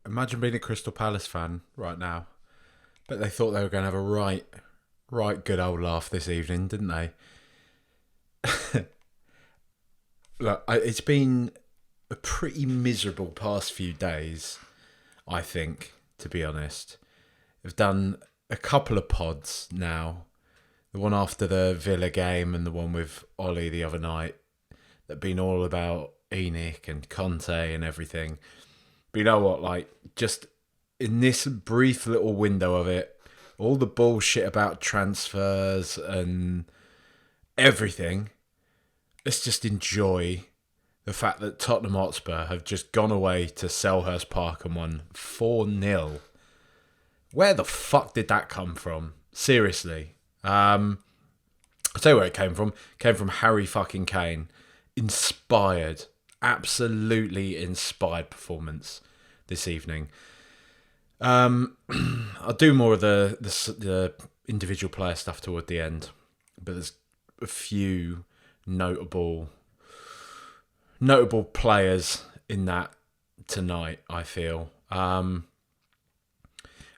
Imagine being a Crystal Palace fan right now. But they thought they were going to have a right good old laugh this evening, didn't they? Look, it's been a pretty miserable past few days, I think, to be honest. I've done a couple of pods now. The one after the Villa game and the one with Ollie the other night. That have been all about Enoch and Conte and everything. But you know what, like, just in this brief little window of it, all the bullshit about transfers and everything, let's just enjoy the fact that Tottenham Hotspur have just gone away to Selhurst Park and won 4-0. Where the fuck did that come from? Seriously. I'll tell you where it came from. It came from Harry fucking Kane. Inspired. Absolutely inspired performance this evening. I'll do more of the individual player stuff toward the end, but there's a few notable players in that tonight, I feel. And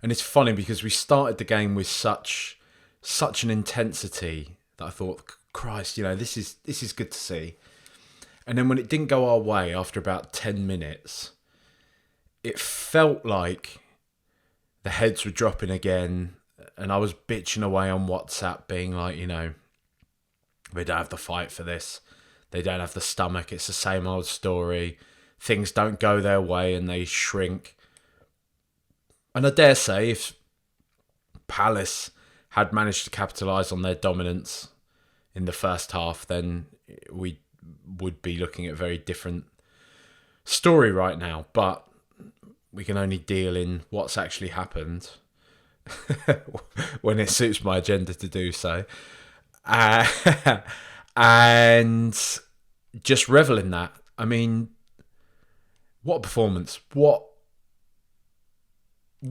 it's funny because we started the game with such an intensity that I thought, Christ, this is good to see. And then when it didn't go our way after about 10 minutes, it felt like the heads were dropping again, and I was bitching away on WhatsApp being like, they don't have the fight for this. They don't have the stomach. It's the same old story. Things don't go their way and they shrink. And I dare say if Palace had managed to capitalise on their dominance in the first half, then we would be looking at a very different story right now. But we can only deal in what's actually happened when it suits my agenda to do so. And just revel in that. I mean, what a performance. What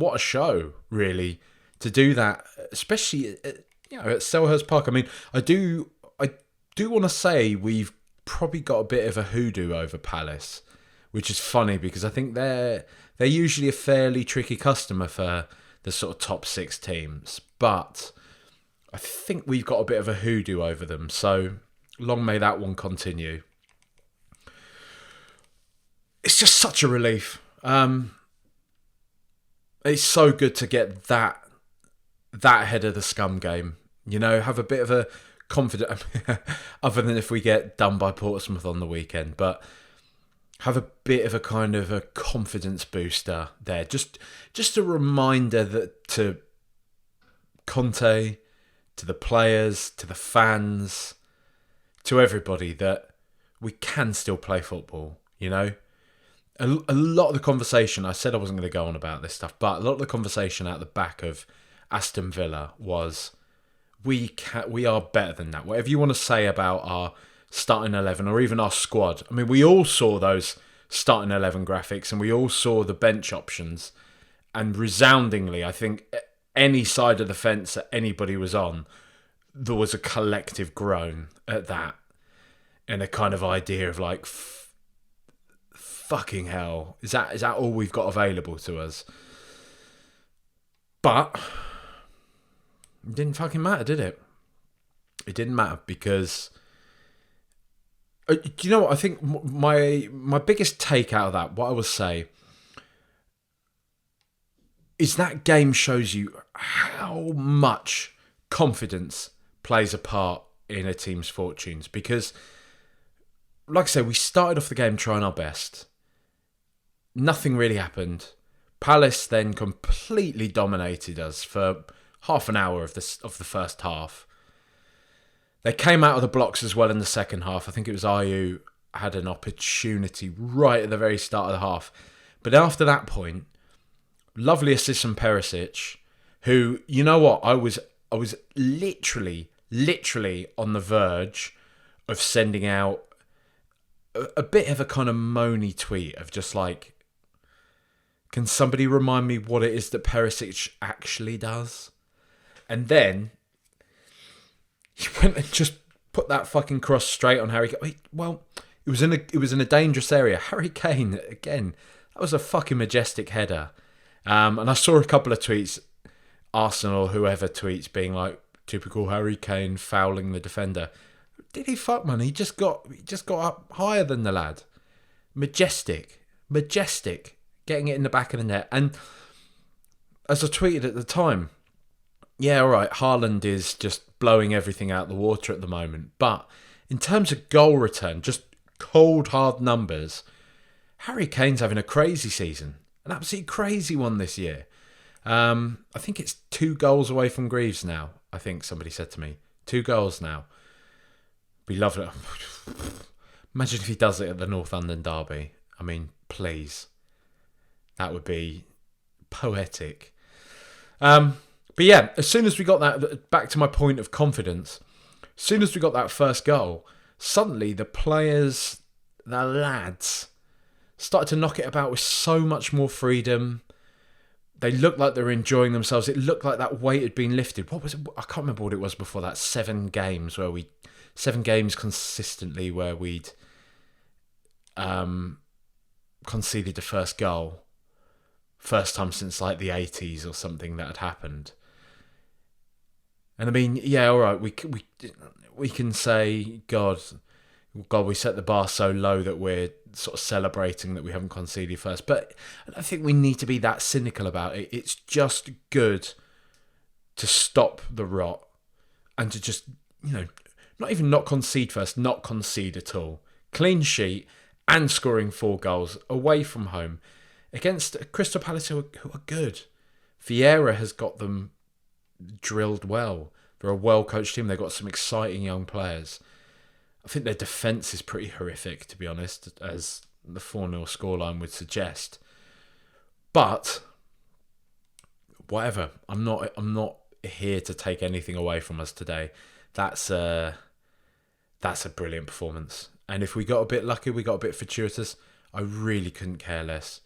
a show, really, to do that, especially at Selhurst Park. I mean, I do want to say we've probably got a bit of a hoodoo over Palace, which is funny because I think they're usually a fairly tricky customer for the sort of top six teams, but I think we've got a bit of a hoodoo over them. So long may that one continue. It's just such a relief. It's so good to get that ahead of the scum game. Have a bit of a confidence, other than if we get done by Portsmouth on the weekend, but have a bit of a kind of a confidence booster there. Just a reminder that to Conte, to the players, to the fans, to everybody, that we can still play football, A lot of the conversation, I said I wasn't going to go on about this stuff, but a lot of the conversation out the back of Aston Villa was, we are better than that. Whatever you want to say about our starting 11 or even our squad. I mean, we all saw those starting 11 graphics and we all saw the bench options. And resoundingly, I think any side of the fence that anybody was on, there was a collective groan at that. And a kind of idea of like, fucking hell, is that all we've got available to us? But it didn't fucking matter, did it? It didn't matter because do you know what? I think my biggest take out of that, what I will say, is that game shows you how much confidence plays a part in a team's fortunes. Because, like I say, we started off the game trying our best. Nothing really happened. Palace then completely dominated us for half an hour of the first half. They came out of the blocks as well in the second half. I think it was Ayew had an opportunity right at the very start of the half. But after that point, lovely assist from Perisic, who, you know what, I was literally on the verge of sending out a bit of a kind of moany tweet of just like, can somebody remind me what it is that Perisic actually does? And then he went and just put that fucking cross straight on Harry Kane. Well, it was in a dangerous area. Harry Kane, again, That was a fucking majestic header. And I saw a couple of tweets, Arsenal or whoever tweets being like, typical Harry Kane fouling the defender. Did he fuck, man? He just got up higher than the lad. Majestic. Getting it in the back of the net. And as I tweeted at the time, yeah, all right, Haaland is just blowing everything out the water at the moment. But in terms of goal return, just cold, hard numbers, Harry Kane's having a crazy season. An absolutely crazy one this year. I think it's 2 goals away from Greaves now. I think somebody said to me. 2 goals now. Be lovely. Imagine if he does it at the North London derby. I mean, please. That would be poetic. But yeah, as soon as we got that, back to my point of confidence, as soon as we got that first goal, suddenly the players, the lads, started to knock it about with so much more freedom. They looked like they were enjoying themselves. It looked like that weight had been lifted. What was it? I can't remember what it was before that. 7 games consistently where we'd conceded the first goal. First time since like the 80s or something that had happened. And I mean, yeah, all right, we can say, God, we set the bar so low that we're sort of celebrating that we haven't conceded first. But I don't think we need to be that cynical about it. It's just good to stop the rot and to just, not even not concede first, not concede at all. Clean sheet and scoring 4 goals away from home against Crystal Palace who are good. Vieira has got them drilled well. They're a well-coached team. They've got some exciting young players. I think their defence is pretty horrific, to be honest, as the 4-0 scoreline would suggest. But whatever, I'm not here to take anything away from us today. That's a brilliant performance. And if we got a bit lucky, we got a bit fortuitous, I really couldn't care less.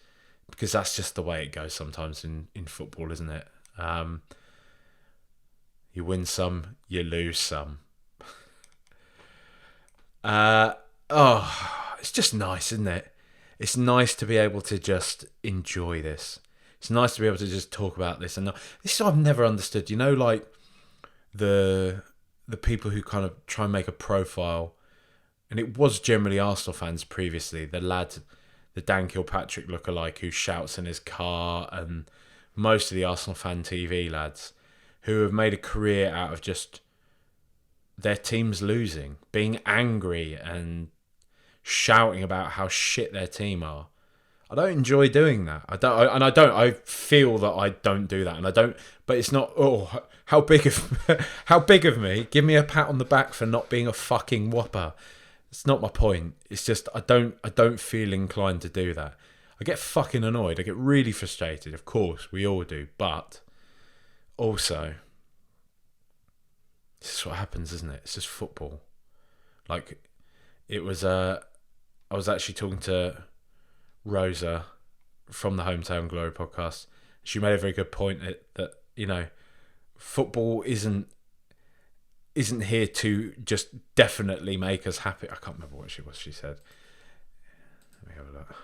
Because that's just the way it goes sometimes in football, isn't it? You win some, you lose some. It's just nice, isn't it? It's nice to be able to just enjoy this. It's nice to be able to just talk about this. And this is what I've never understood. Like the people who kind of try and make a profile, and it was generally Arsenal fans previously. The lad, the Dan Kilpatrick lookalike who shouts in his car, and most of the Arsenal fan TV lads who have made a career out of just their team's losing, being angry and shouting about how shit their team are. I don't enjoy doing that. I feel that I don't do that, and I don't. But it's not. Oh, how big of me? Give me a pat on the back for not being a fucking whopper. It's not my point. It's just I don't feel inclined to do that. I get fucking annoyed. I get really frustrated. Of course, we all do. But also, this is what happens, isn't it? It's just football. Like, it was. I was actually talking to Rosa from the Hometown Glory podcast. She made a very good point that football isn't here to just definitely make us happy. I can't remember what she said. Let me have a look.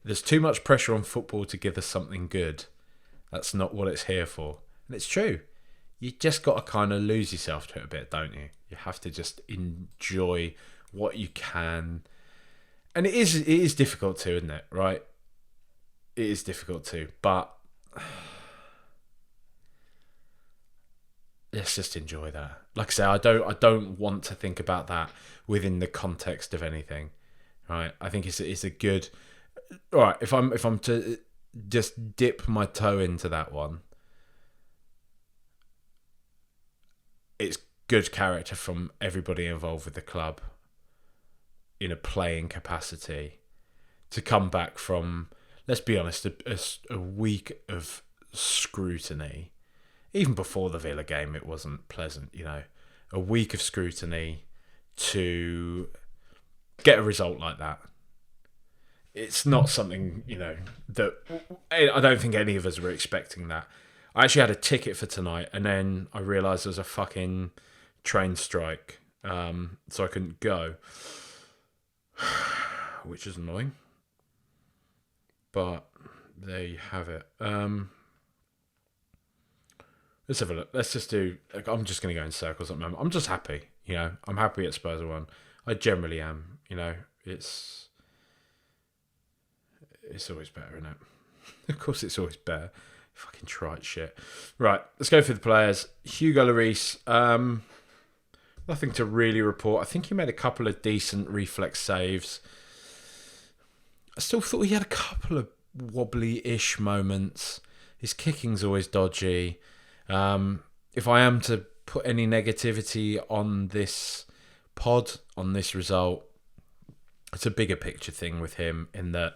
There's too much pressure on football to give us something good. That's not what it's here for. And it's true. You just got to kind of lose yourself to it a bit, don't you? You have to just enjoy what you can. And it is difficult to, isn't it? Right? It is difficult to, but let's just enjoy that. Like I say, I don't want to think about that within the context of anything. Right? I think it's a good. All right, if I'm to just dip my toe into that one, it's good character from everybody involved with the club in a playing capacity to come back from, let's be honest, a week of scrutiny. Even before the Villa game, it wasn't pleasant, a week of scrutiny to get a result like that. It's not something, that I don't think any of us were expecting that. I actually had a ticket for tonight, and then I realised there was a fucking train strike, so I couldn't go. which is annoying. But there you have it. Let's have a look. Let's just do. I'm just going to go in circles at the moment. I'm just happy. I'm happy at Spurs are won. I generally am. It's always better, isn't it? Of course, it's always better. Fucking trite shit. Right, let's go for the players. Hugo Lloris. Nothing to really report. I think he made a couple of decent reflex saves. I still thought he had a couple of wobbly-ish moments. His kicking's always dodgy. If I am to put any negativity on this pod, on this result, it's a bigger picture thing with him in that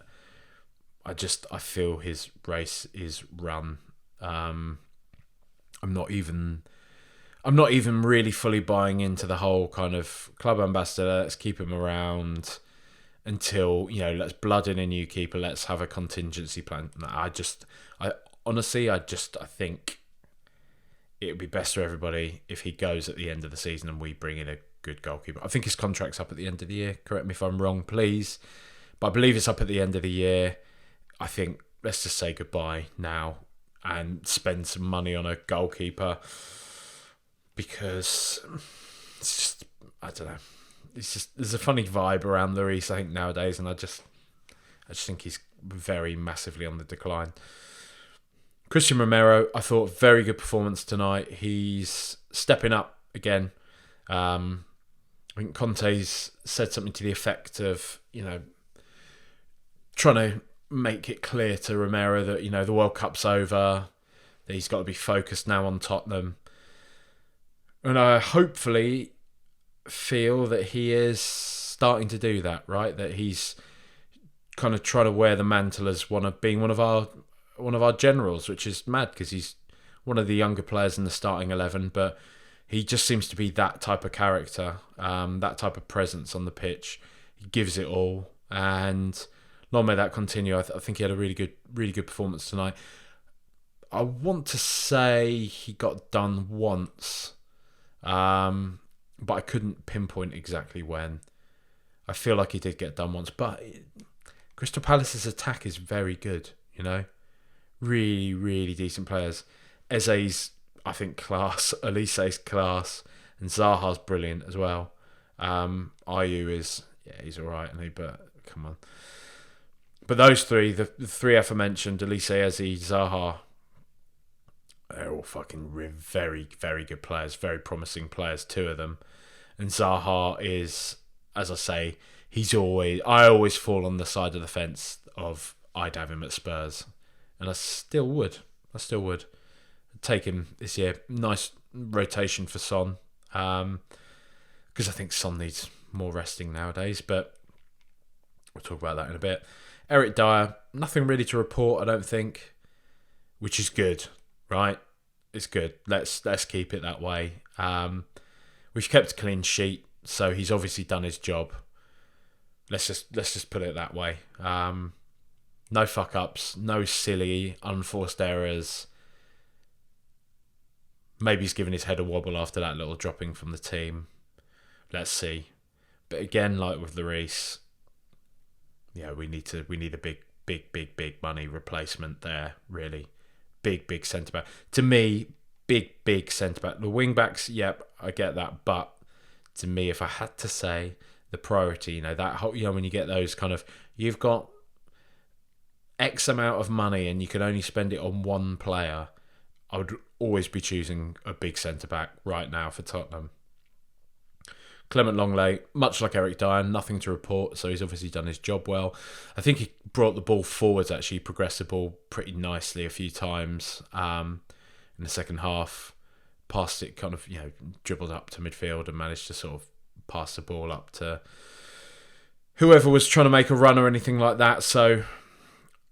I feel his race is run. I'm not even really fully buying into the whole kind of club ambassador. Let's keep him around until, let's blood in a new keeper. Let's have a contingency plan. I think it would be best for everybody if he goes at the end of the season and we bring in a good goalkeeper. I think his contract's up at the end of the year. Correct me if I'm wrong, please. But I believe it's up at the end of the year. I think let's just say goodbye now and spend some money on a goalkeeper because it's just, I don't know. It's just, there's a funny vibe around Lloris, I think, nowadays, and I just think he's very massively on the decline. Christian Romero, I thought, very good performance tonight. He's stepping up again. I think Conte's said something to the effect of, trying to make it clear to Romero that, the World Cup's over, that he's got to be focused now on Tottenham. And I hopefully feel that he is starting to do that, right? That he's kind of trying to wear the mantle as being one of our generals, which is mad because he's one of the younger players in the starting 11, but he just seems to be that type of character, that type of presence on the pitch. He gives it all, and long may that continue. I think he had a really good performance tonight. I want to say he got done once, but I couldn't pinpoint exactly when. I feel like he did get done once, but Crystal Palace's attack is very good, Really, really decent players. Eze's, I think, class. Elise's class. And Zaha's brilliant as well. Ayew is, he's all right, isn't he? But come on. But those three, the three aforementioned, Elise, Eze, Zaha, they're all fucking very, very good players. Very promising players, two of them. And Zaha is, as I say, I always fall on the side of the fence of I'd have him at Spurs. And I still would. I'd take him this year. Nice rotation for Son. Because I think Son needs more resting nowadays. But we'll talk about that in a bit. Eric Dyer, nothing really to report, I don't think. Which is good, right? It's good. Let's keep it that way. We've kept a clean sheet, so he's obviously done his job. Let's just put it that way. No fuck ups, no silly, unforced errors. Maybe he's given his head a wobble after that little dropping from the team. Let's see. But again, like with Lloris, we need a big money replacement there, really. Big centre back. To me, big centre back. The wing backs, yep, I get that. But to me, if I had to say the priority, that whole, when you get those kind of, you've got X amount of money and you can only spend it on one player, I would always be choosing a big centre-back right now for Tottenham. Clement Longley, much like Eric Dyer, nothing to report, so he's obviously done his job well. I think he brought the ball forwards, actually, progressed the ball pretty nicely a few times in the second half. Passed it kind of, dribbled up to midfield and managed to sort of pass the ball up to whoever was trying to make a run or anything like that, so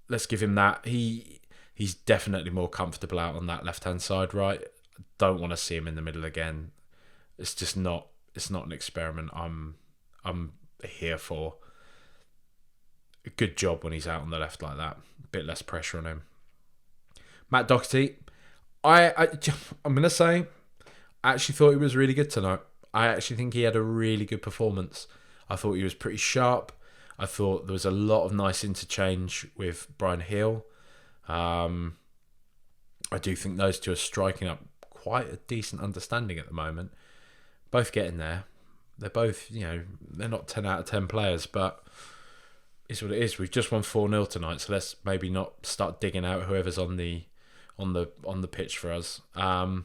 let's give him that. He's definitely more comfortable out on that left-hand side, right? Don't want to see him in the middle again. It's just not. It's not an experiment I'm here for. A good job when he's out on the left like that. A bit less pressure on him. Matt Doherty, I'm going to say, I actually thought he was really good tonight. I actually think he had a really good performance. I thought he was pretty sharp. I thought there was a lot of nice interchange with Brian Hill. I do think those two are striking up quite a decent understanding at the moment. Both getting there. They're both, they're not 10 out of 10 players, but it's what it is. We've just won 4-0 tonight, so let's maybe not start digging out whoever's on the pitch for us. But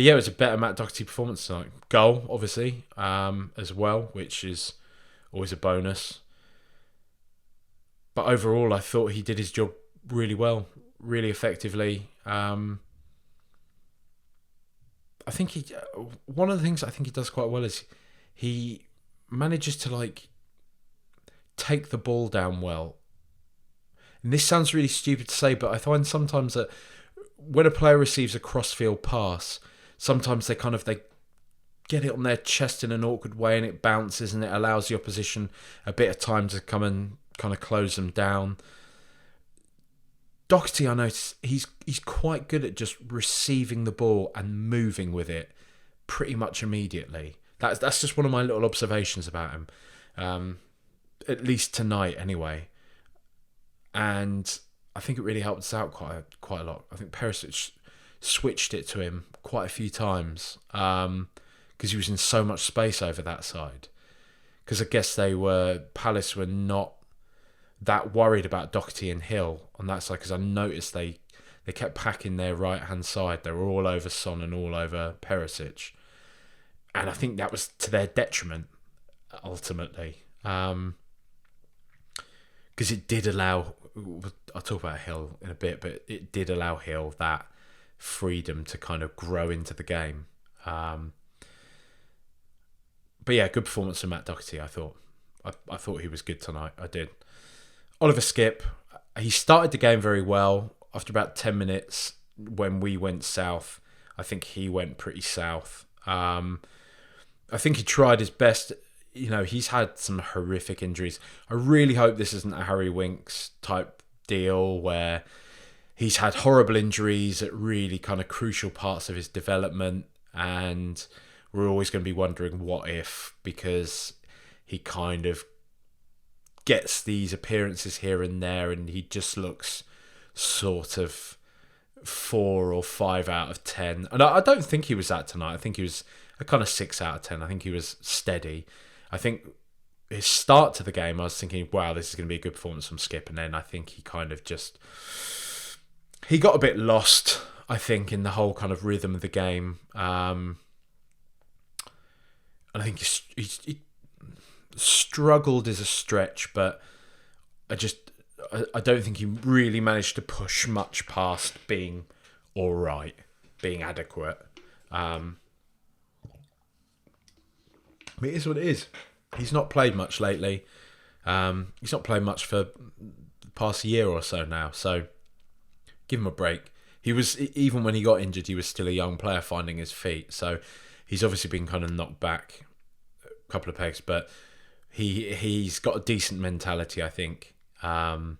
yeah, it was a better Matt Doherty performance tonight. Goal, obviously, as well, which is always a bonus. But overall, I thought he did his job really well, really effectively. I think one of the things I think he does quite well is he manages to take the ball down well. And this sounds really stupid to say, but I find sometimes that when a player receives a cross-field pass, sometimes they get it on their chest in an awkward way and it bounces and it allows the opposition a bit of time to come and kind of close them down. Doherty, I noticed, he's quite good at just receiving the ball and moving with it pretty much immediately. That's just one of my little observations about him, at least tonight anyway. And I think it really helped us out quite a lot. I think Perisic switched it to him quite a few times because he was in so much space over that side. Because I guess Palace were not that worried about Doherty and Hill on that side, because I noticed they kept packing their right-hand side. They were all over Son and all over Perisic. And I think that was to their detriment, ultimately. Because it did allow... I'll talk about Hill in a bit, but it did allow Hill that freedom to kind of grow into the game. But yeah, good performance from Matt Doherty, I thought. I thought he was good tonight. I did. Oliver Skipp, he started the game very well. After about 10 minutes, when we went south, I think he went pretty south. I think he tried his best. He's had some horrific injuries. I really hope this isn't a Harry Winks type deal where he's had horrible injuries at really kind of crucial parts of his development, and we're always going to be wondering what if, because he kind of gets these appearances here and there and he just looks sort of 4 or 5 out of 10. And I don't think he was that tonight. I think he was a kind of 6 out of 10. I think he was steady. I think his start to the game, I was thinking, wow, this is going to be a good performance from Skipp. And then I think he kind of he got a bit lost, I think, in the whole kind of rhythm of the game. And I think he struggled is a stretch, but I don't think he really managed to push much past being all right, being adequate. It is what it is. He's not played much lately. He's not played much for the past year or so now, so give him a break. He was, even when he got injured, he was still a young player finding his feet, so he's obviously been kind of knocked back a couple of pegs, but he's got a decent mentality, I think. And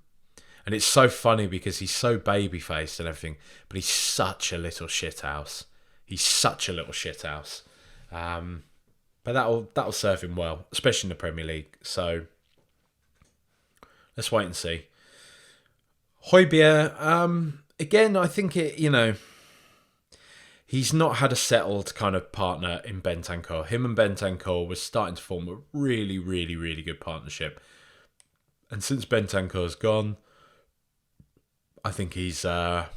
it's so funny because he's so baby-faced and everything, but he's such a little shithouse. But that'll serve him well, especially in the Premier League. So let's wait and see. Højbjerg, again, I think he's not had a settled kind of partner in Bentancur. Him and Bentancur was starting to form a really, really, really good partnership. And since Bentancur's gone, I think he's started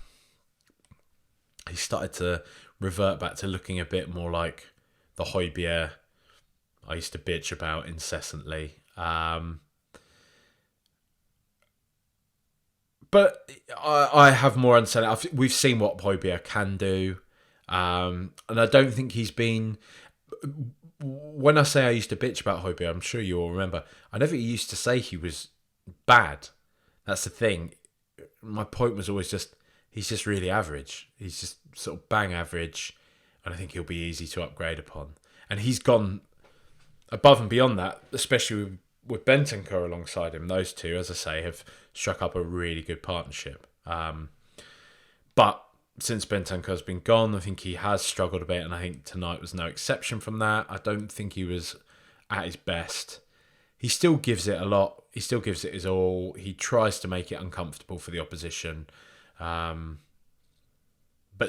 to revert back to looking a bit more like the Højbjerg I used to bitch about incessantly. But I have more understanding. We've seen what Højbjerg can do. And I don't think he's been... When I say I used to bitch about Højbjerg, I'm sure you all remember, I never used to say he was bad. That's the thing. My point was always just, he's just really average. He's just sort of bang average, and I think he'll be easy to upgrade upon. And he's gone above and beyond that, especially with Bentancur alongside him. Those two, as I say, have struck up a really good partnership. But since Bentancur's been gone, I think he has struggled a bit, and I think tonight was no exception from that. I don't think he was at his best. he still gives it a lot. He still gives it his all. He tries to make it uncomfortable for the opposition. But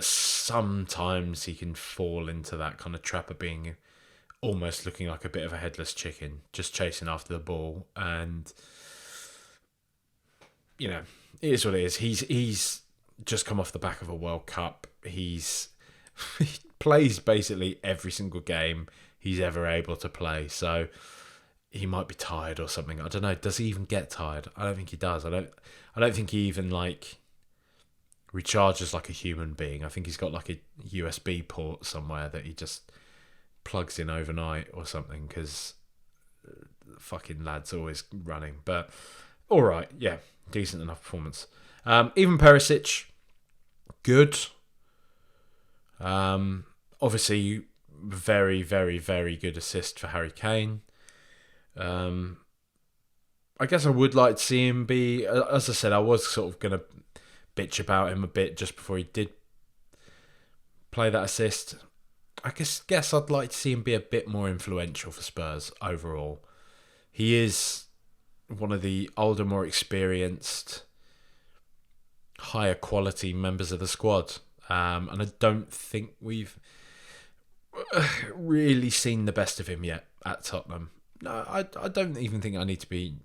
sometimes he can fall into that kind of trap of being almost looking like a bit of a headless chicken, just chasing after the ball. And, you know, it is what it is. He's just come off the back of a World Cup. He plays basically every single game he's ever able to play. So he might be tired or something. I don't know. Does he even get tired? I don't think he does. I don't think he even recharges like a human being. I think he's got like a USB port somewhere that he just plugs in overnight or something, because the fucking lad's always running. But all right, yeah, decent enough performance. Even Perisic, good. Obviously, very, very, very good assist for Harry Kane. I guess I would like to see him be, as I said, I was sort of going to bitch about him a bit just before he did play that assist. I guess I'd like to see him be a bit more influential for Spurs overall. He is one of the older, more experienced, higher quality members of the squad. And I don't think we've really seen the best of him yet at Tottenham. No, I don't even think I need to be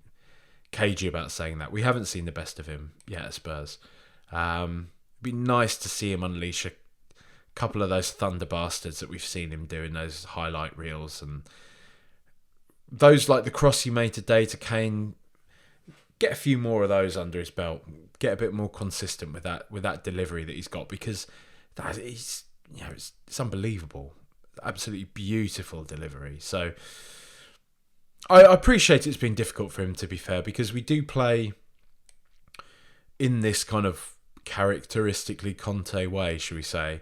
cagey about saying that. We haven't seen the best of him yet at Spurs. It'd be nice to see him unleash a couple of those thunder bastards that we've seen him do in those highlight reels, and those like the cross he made today to Kane. Get a few more of those under his belt. Get a bit more consistent with that delivery that he's got, because it's unbelievable, absolutely beautiful delivery. So I appreciate it's been difficult for him, to be fair, because we do play in this kind of characteristically Conte way, shall we say.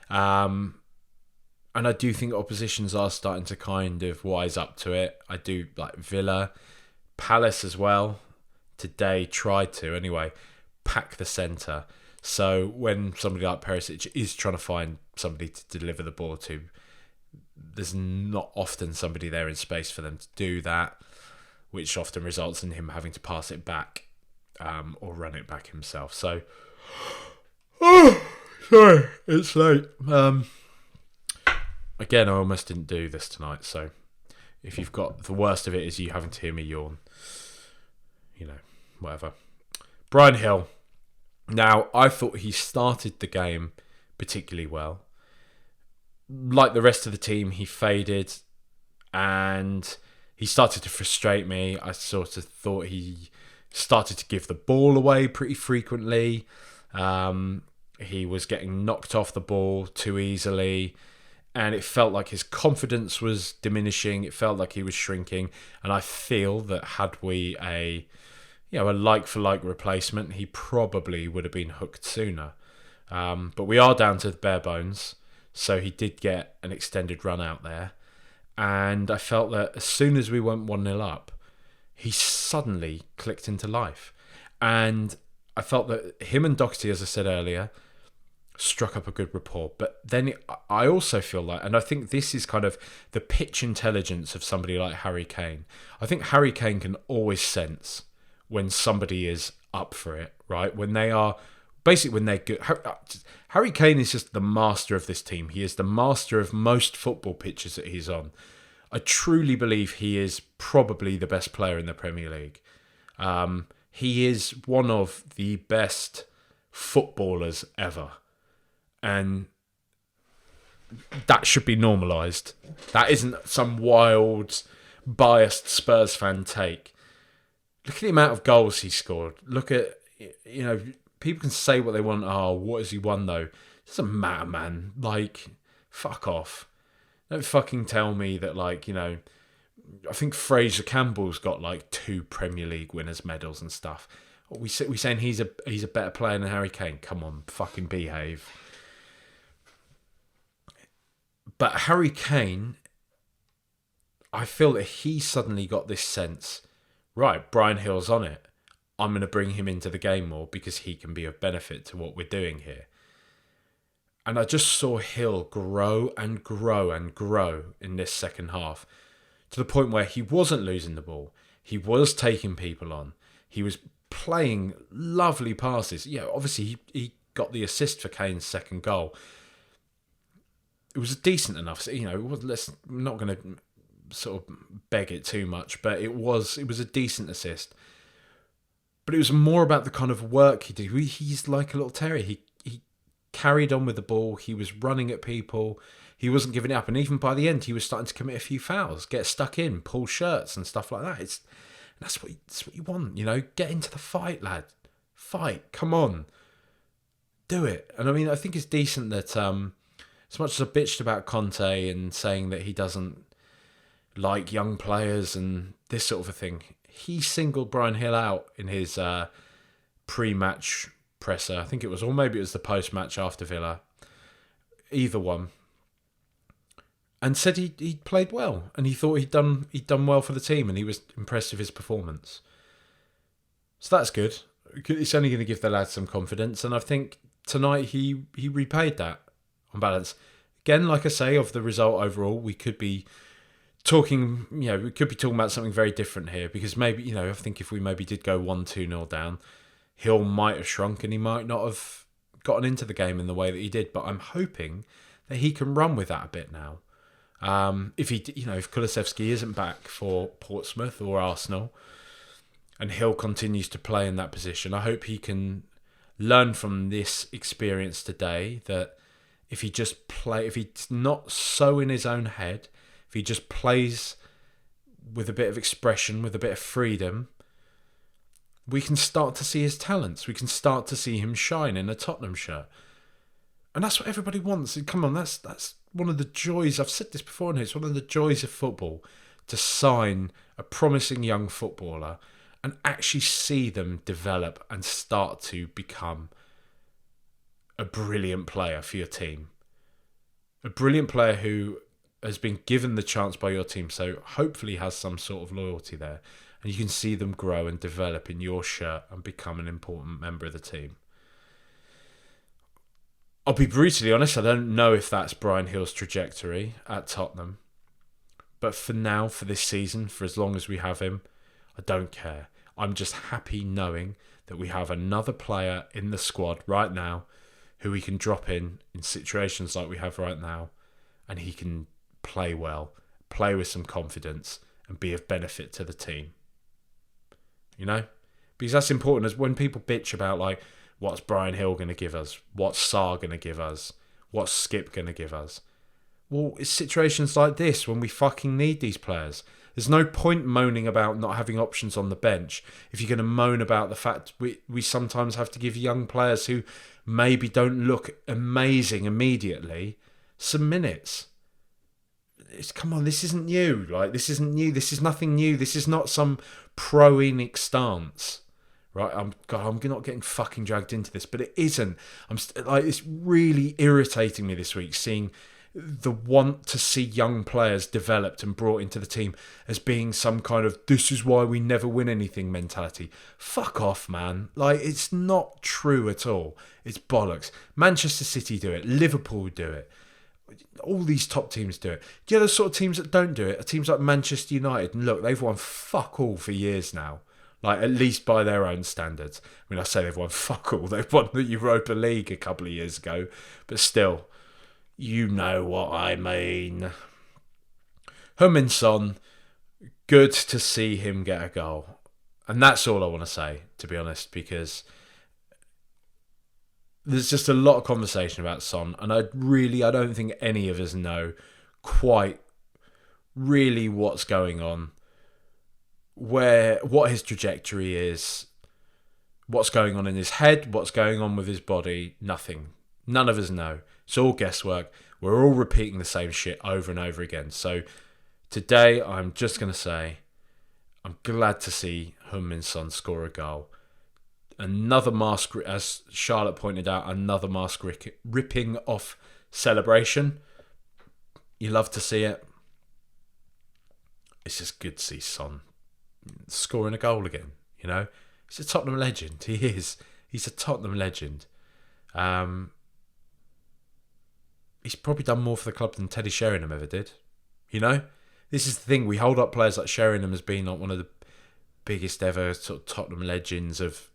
And I do think oppositions are starting to kind of wise up to it. I do like Villa, Palace as well. Today tried to, anyway, pack the centre. So when somebody like Perisic is trying to find somebody to deliver the ball to, there's not often somebody there in space for them to do that, which often results in him having to pass it back or run it back himself. So, sorry, it's late. Again, I almost didn't do this tonight, so if you've got the worst of it is you having to hear me yawn, whatever. Bryan Hill. Now, I thought he started the game particularly well. Like the rest of the team, he faded and he started to frustrate me. I sort of thought he started to give the ball away pretty frequently. He was getting knocked off the ball too easily, and it felt like his confidence was diminishing. It felt like he was shrinking, and I feel that had we a like-for-like replacement, he probably would have been hooked sooner. But we are down to the bare bones, so he did get an extended run out there. And I felt that as soon as we went 1-0 up, he suddenly clicked into life. And I felt that him and Doherty, as I said earlier, struck up a good rapport. But then I also feel like, and I think this is kind of the pitch intelligence of somebody like Harry Kane. I think Harry Kane can always sense when somebody is up for it, right? When they are, basically when they're good. Harry Kane is just the master of this team. He is the master of most football pitches that he's on. I truly believe he is probably the best player in the Premier League. He is one of the best footballers ever. And that should be normalised. That isn't some wild, biased Spurs fan take. Look at the amount of goals he scored. Look at, people can say what they want. Oh, what has he won though? It doesn't matter, man. Fuck off. Don't fucking tell me that, I think Fraser Campbell's got 2 Premier League winners' medals and stuff. We saying he's a better player than Harry Kane? Come on, fucking behave. But Harry Kane, I feel that he suddenly got this sense, right, Bryan Hill's on it. I'm going to bring him into the game more because he can be of benefit to what we're doing here. And I just saw Hill grow and grow and grow in this second half to the point where he wasn't losing the ball. He was taking people on. He was playing lovely passes. Yeah, obviously he got the assist for Kane's second goal. It was decent enough. So, I'm not going to sort of beg it too much, but it was a decent assist. But it was more about the kind of work he did. He's like a little terrier. He carried on with the ball. He was running at people. He wasn't giving it up. And even by the end, he was starting to commit a few fouls, get stuck in, pull shirts and stuff like that. That's what you want, Get into the fight, lad. Fight. Come on. Do it. And I mean, I think it's decent that as much as I bitched about Conte and saying that he doesn't like young players and this sort of a thing, he singled Bryan Hill out in his pre-match presser. I think it was, or maybe it was the post-match after Villa. Either one. And said he played well, and he thought he'd done well for the team, and he was impressed with his performance. So that's good. It's only going to give the lads some confidence, and I think tonight he repaid that on balance. Again, like I say, of the result overall, we could be talking about something very different here, because maybe, I think if we maybe did go 1-2-0 down, Hill might have shrunk and he might not have gotten into the game in the way that he did. But I'm hoping that he can run with that a bit now. If Kulusevski isn't back for Portsmouth or Arsenal, and Hill continues to play in that position, I hope he can learn from this experience today that if he's not so in his own head, if he just plays with a bit of expression, with a bit of freedom, we can start to see his talents. We can start to see him shine in a Tottenham shirt. And that's what everybody wants. Come on, that's one of the joys. I've said this before, and it's one of the joys of football, to sign a promising young footballer and actually see them develop and start to become a brilliant player for your team. A brilliant player who has been given the chance by your team, so hopefully has some sort of loyalty there. And you can see them grow and develop in your shirt and become an important member of the team. I'll be brutally honest, I don't know if that's Bryan Hill's trajectory at Tottenham. But for now, for this season, for as long as we have him, I don't care. I'm just happy knowing that we have another player in the squad right now who we can drop in situations like we have right now, and he can play well, play with some confidence, and be of benefit to the team. Because that's important. As when people bitch about, like, what's Bryan Hill going to give us? What's Sarr going to give us? What's Skip going to give us? Well, it's situations like this when we fucking need these players. There's no point moaning about not having options on the bench if you're going to moan about the fact we sometimes have to give young players who maybe don't look amazing immediately some minutes. Come on, this isn't new. This isn't new. This is nothing new. This is not some pro-enic stance. Right? I'm not getting fucking dragged into this, but it isn't. It's really irritating me this week seeing the want to see young players developed and brought into the team as being some kind of this is why we never win anything mentality. Fuck off, man. It's not true at all. It's bollocks. Manchester City do it. Liverpool do it. All these top teams do it. The other sort of teams that don't do it are teams like Manchester United. And look, they've won fuck all for years now. At least by their own standards. I mean, I say they've won fuck all. They've won the Europa League a couple of years ago. But still, you know what I mean. Heung-min Son, good to see him get a goal. And that's all I want to say, to be honest, because there's just a lot of conversation about Son. And I don't think any of us know quite really what's going on. What his trajectory is, what's going on in his head, what's going on with his body, nothing. None of us know. It's all guesswork. We're all repeating the same shit over and over again. So today I'm just going to say I'm glad to see Heung-min Son score a goal. Another mask, as Charlotte pointed out, another mask ripping off celebration. You love to see it. It's just good to see Son scoring a goal again, He's a Tottenham legend. He is. He's a Tottenham legend. He's probably done more for the club than Teddy Sheringham ever did. This is the thing. We hold up players like Sheringham as being like one of the biggest ever sort of Tottenham legends of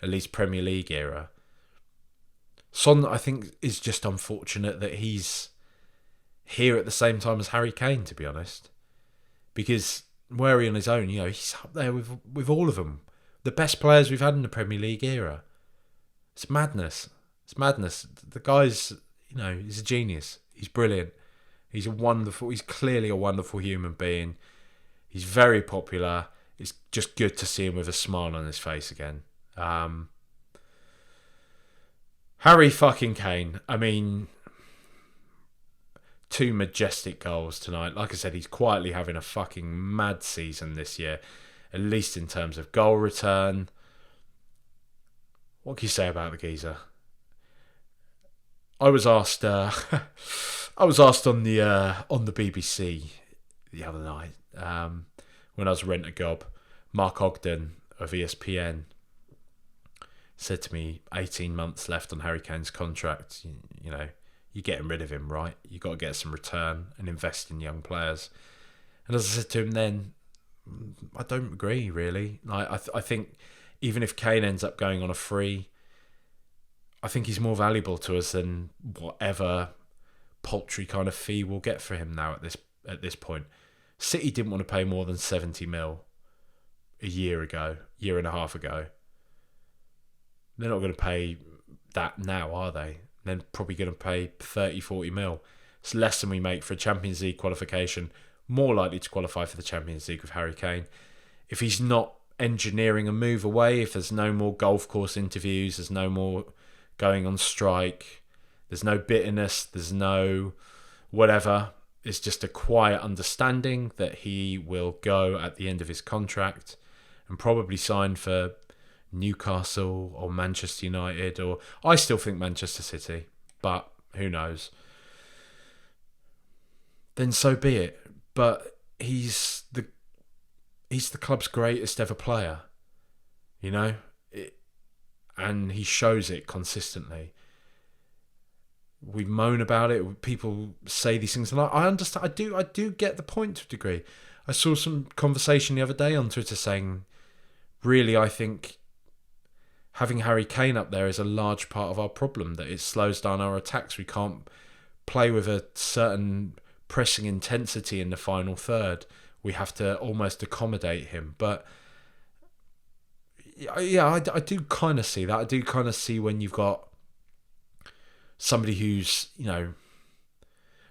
at least Premier League era. Son, I think, is just unfortunate that he's here at the same time as Harry Kane, to be honest. Because were he on his own, he's up there with all of them. The best players we've had in the Premier League era. It's madness. It's madness. The guy's, he's a genius. He's brilliant. He's clearly a wonderful human being. He's very popular. It's just good to see him with a smile on his face again. Harry fucking Kane. I mean, 2 majestic goals tonight. Like I said, he's quietly having a fucking mad season this year, at least in terms of goal return. What can you say about the geezer? I was asked. I was asked on the BBC the other night when I was Rent-A-Gob. Mark Ogden of ESPN said to me, 18 months left on Harry Kane's contract. You're getting rid of him, right? You got to get some return and invest in young players. And as I said to him then, I don't agree really. I think even if Kane ends up going on a free, I think he's more valuable to us than whatever paltry kind of fee we'll get for him now at this point. City didn't want to pay more than 70 mil a year and a half ago. They're not going to pay that now, are they? They're probably going to pay 30, 40 mil. It's less than we make for a Champions League qualification. More likely to qualify for the Champions League with Harry Kane. If he's not engineering a move away, if there's no more golf course interviews, there's no more going on strike, there's no bitterness, there's no whatever. It's just a quiet understanding that he will go at the end of his contract and probably sign for Newcastle or Manchester United, or I still think Manchester City, but who knows. Then so be it. But he's the club's greatest ever player, and he shows it consistently. We moan about it. People say these things, and I understand. I do get the point to a degree. I saw some conversation the other day on Twitter saying, really, I think having Harry Kane up there is a large part of our problem, that it slows down our attacks. We can't play with a certain pressing intensity in the final third. We have to almost accommodate him. But yeah, I do kind of see that. I do kind of see when you've got somebody who's,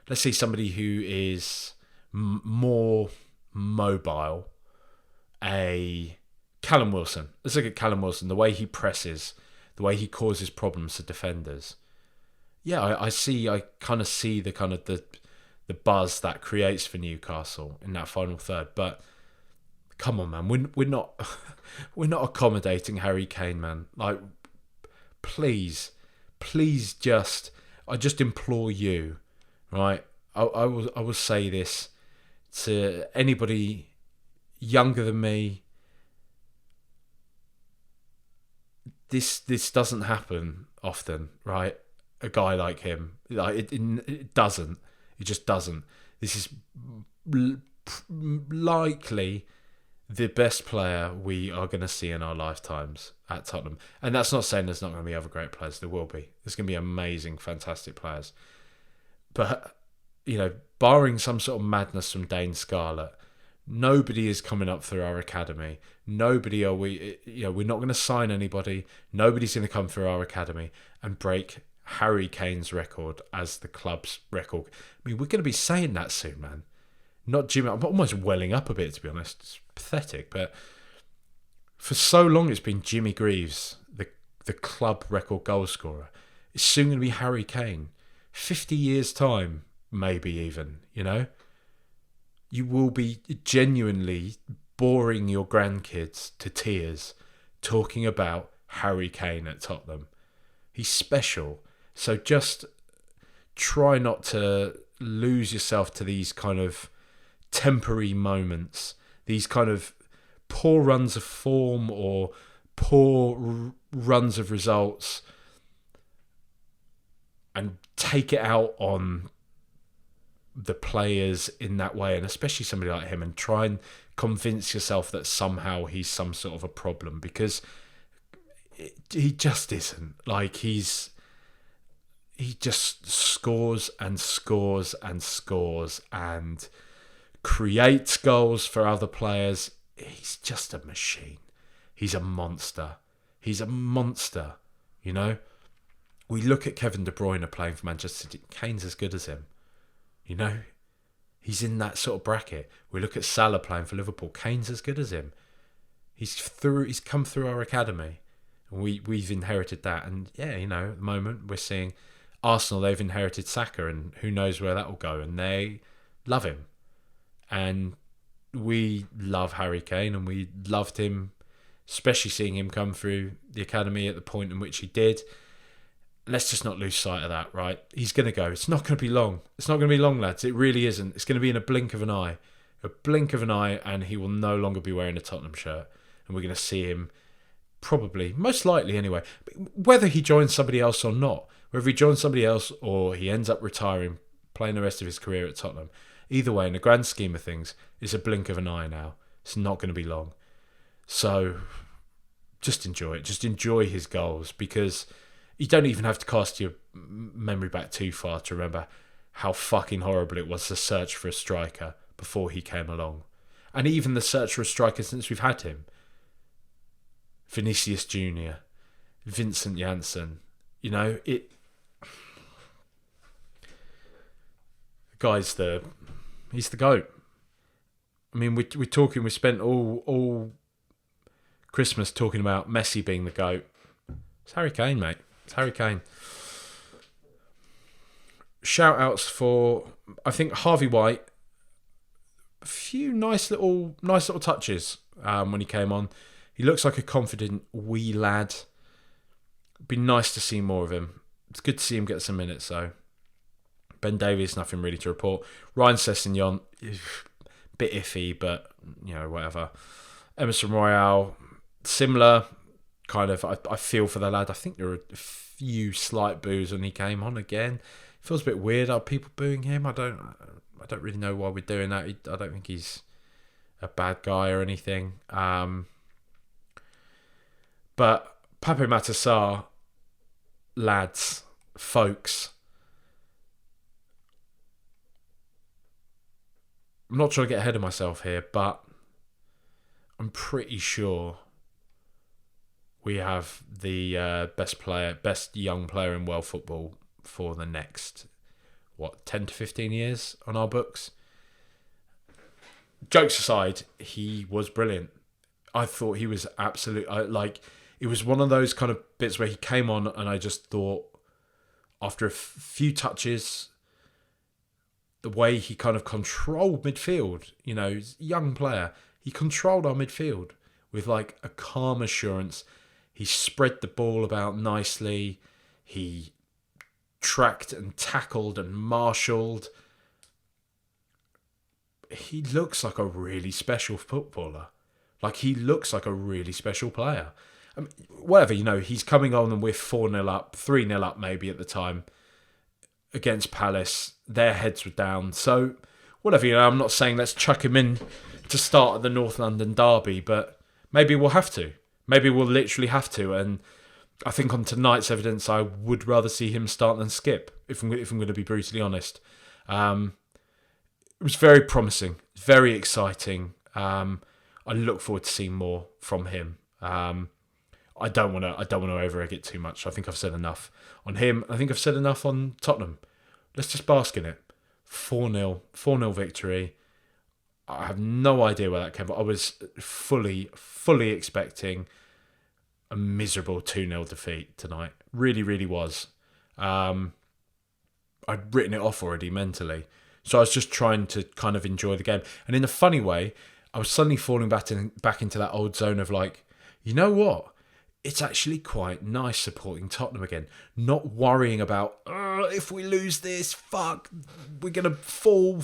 let's say somebody who is more mobile, a Callum Wilson. Let's look at Callum Wilson, the way he presses, the way he causes problems to defenders. Yeah, I kind of see the kind of the buzz that creates for Newcastle in that final third. But come on, man, we're not accommodating Harry Kane, man. Like, please, I just implore you, right? I will say this to anybody younger than me. This doesn't happen often, right? A guy like him, like it doesn't. It just doesn't. This is likely the best player we are going to see in our lifetimes at Tottenham. And that's not saying there's not going to be other great players. There will be. There's going to be amazing, fantastic players. But, barring some sort of madness from Dane Scarlett, nobody is coming up through our academy. We're not going to sign anybody. Nobody's going to come through our academy and break Harry Kane's record as the club's record. I mean, we're going to be saying that soon, man. Not Jimmy. I'm almost welling up a bit, to be honest. It's pathetic, but for so long it's been Jimmy Greaves, the club record goal scorer. It's soon going to be Harry Kane. 50 years' time, maybe even, You will be genuinely boring your grandkids to tears talking about Harry Kane at Tottenham. He's special. So just try not to lose yourself to these kind of temporary moments, these kind of poor runs of form or poor runs of results, and take it out on the players in that way, and especially somebody like him, and try and convince yourself that somehow he's some sort of a problem, because he just isn't. Like, he just scores and scores and scores and creates goals for other players. He's just a machine. He's a monster. He's a monster, you know? We look at Kevin De Bruyne playing for Manchester City. Kane's as good as him, you know? He's in that sort of bracket. We look at Salah playing for Liverpool. Kane's as good as him. He's come through our academy. And we've inherited that. And yeah, you know, at the moment we're seeing Arsenal, they've inherited Saka, and who knows where that will go. And they love him. And we love Harry Kane, and we loved him, especially seeing him come through the academy at the point in which he did. Let's just not lose sight of that, right? He's going to go. It's not going to be long. It's not going to be long, lads. It really isn't. It's going to be in a blink of an eye. A blink of an eye, and he will no longer be wearing a Tottenham shirt. And we're going to see him probably, most likely anyway, whether he joins somebody else or not, whether he joins somebody else or he ends up retiring, playing the rest of his career at Tottenham. Either way, in the grand scheme of things, it's a blink of an eye now. It's not going to be long. So just enjoy it. Just enjoy his goals, because you don't even have to cast your memory back too far to remember how fucking horrible it was to search for a striker before he came along. And even the search for a striker since we've had him. Vinicius Jr., Vincent Janssen. You know, it... Guy's he's the GOAT. I mean, we're talking, we spent all Christmas talking about Messi being the GOAT. It's Harry Kane, mate. It's Harry Kane. Shout outs for, I think, Harvey White. A few nice little touches when he came on. He looks like a confident wee lad. It'd be nice to see more of him. It's good to see him get some minutes, though. Ben Davies, nothing really to report. Ryan Sessegnon, bit iffy, but, you know, whatever. Emerson Royale, similar. Kind of, I feel for the lad. I think there were a few slight boos when he came on again. It feels a bit weird. Are people booing him? I don't really know why we're doing that. I don't think he's a bad guy or anything. But Pape Matar, lads, folks, I'm not trying to get ahead of myself here, but I'm pretty sure we have the best young player in world football for the next, 10 to 15 years on our books. Jokes aside, he was brilliant. I thought he was absolute. It was one of those kind of bits where he came on, and I just thought, after a few touches, the way he kind of controlled midfield, you know, young player, he controlled our midfield with like a calm assurance. He spread the ball about nicely. He tracked and tackled and marshalled. He looks like a really special footballer. Like, he looks like a really special player. I mean, whatever, you know, he's coming on and we're 4-0 up, 3-0 up maybe at the time against Palace. Their heads were down. So, whatever, you know, I'm not saying let's chuck him in to start at the North London derby, but maybe we'll have to. Maybe we'll literally have to. And I think on tonight's evidence, I would rather see him start than skip, if I'm going to be brutally honest. It was very promising, very exciting. I look forward to seeing more from him. I don't want to overegg it too much. I think I've said enough on him. I think I've said enough on Tottenham. Let's just bask in it. 4-0 victory. I have no idea where that came from. I was fully expecting a miserable 2-0 defeat tonight. Really, really was. I'd written it off already mentally. So I was just trying to kind of enjoy the game. And in a funny way, I was suddenly falling back into that old zone of like, you know what? It's actually quite nice supporting Tottenham again. Not worrying about, if we lose this, fuck, we're going to fall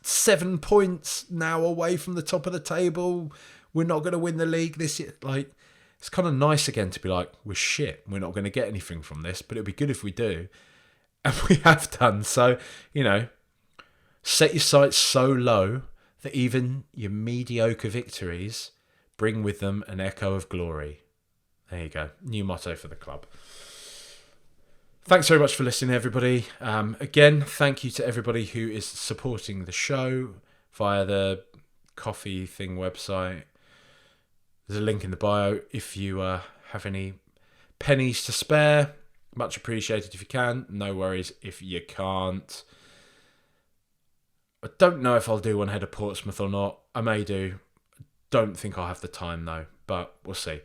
7 points now away from the top of the table. We're not going to win the league this year. Like, it's kind of nice again to be like, we're shit. We're not going to get anything from this, but it'd be good if we do. And we have done. So, you know, set your sights so low that even your mediocre victories bring with them an echo of glory. There you go. New motto for the club. Thanks very much for listening, everybody. Again, thank you to everybody who is supporting the show via the coffee thing website. There's a link in the bio if you have any pennies to spare. Much appreciated if you can. No worries if you can't. I don't know if I'll do one ahead of Portsmouth or not. I may do. Don't think I'll have the time though, but we'll see.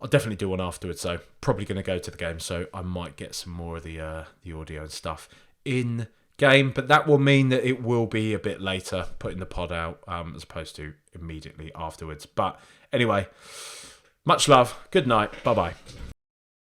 I'll definitely do one afterwards though. Probably going to go to the game, so I might get some more of the audio and stuff in game, but that will mean that it will be a bit later putting the pod out as opposed to immediately afterwards. But anyway, much love. Good night. Bye-bye.